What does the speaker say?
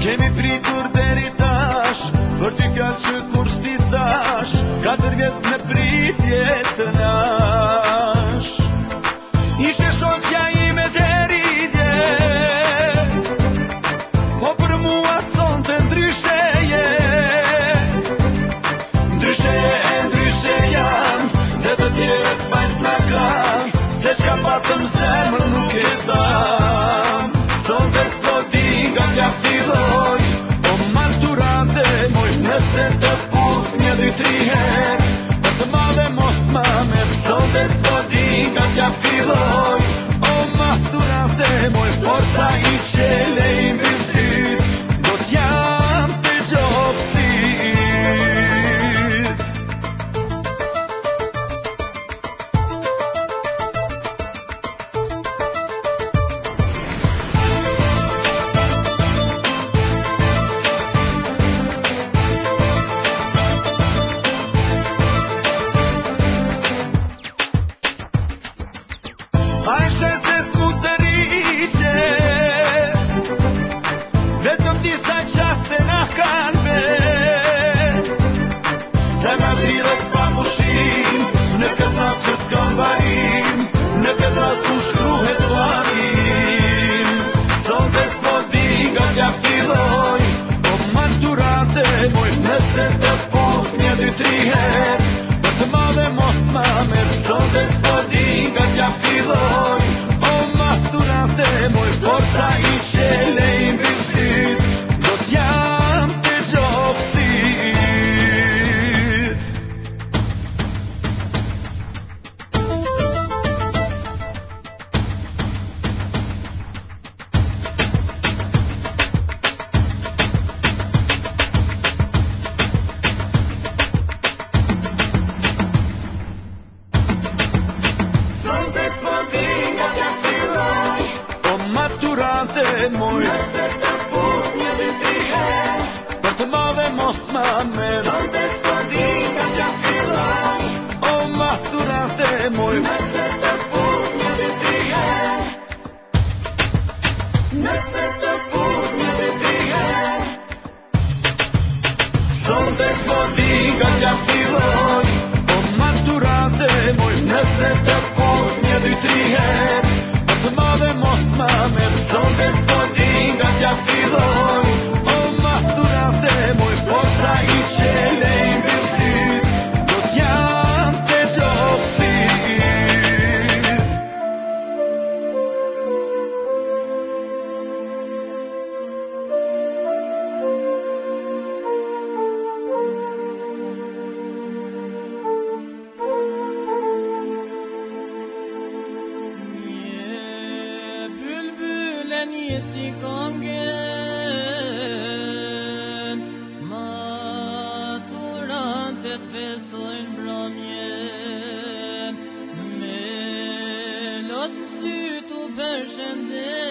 Kemi pritur deri tash, për ty fjallë që kur s'ti thash, 4 vjet në pritje të nash. Ishe shoqja ime deri dje, po për mua sonte ndryshe je. Ndryshe je e ndryshe jam, dhe të tjerët fajs na kam, se çka patëm zemër nuk e tham. Sonte s'vodi nga t'ja filloj, o maturante moj, nëse të pus 1, 2, 3 her, për të madhe mos ma merr. Sonte s'vodi nga t'ja filloj, o maturante moj, forsa i qele i mbysyt, do t'jam të gjopsit. Ajshe se s'mu të riqe, vetëm disa qaste na kanë vet, se ma dridhet pa pushim, në këtë natë që s'kam barim, në këtë natë ku shkruhet planim. Sonte s'vodi nga t'ja filloj, o maturante moj, nëse të pus 1, 2, 3 her, për të madhe mos ma merr. Sonte s'vodi nga t'ja filloj, o maturante moj, forsa i qele i mbysyt, do t'jam të gjopsit. Sonte s'vodi nga t'ja filloj, o maturante moj, nëse të pus 1, 2, 3 her, për të madhe mos ma merr. Sonte s'vodi nga t'ja filloj, o maturante moj, nëse të pus 1, 2, 3 her, nëse të pus 1, 2, 3 her. Sonte s'vodi nga t'ja filloj, o maturante moj, nëse të pus 1, 2, 3 her, për të madhe mos ma merr. Sonte s'vodi nga t'ja filloj, o maturante moj, forsa i qele i mbysyt, do t'jam të gjopsit. Një si kongen, maturantet festojnë bramjen, me lotë sy t'u përshëndet.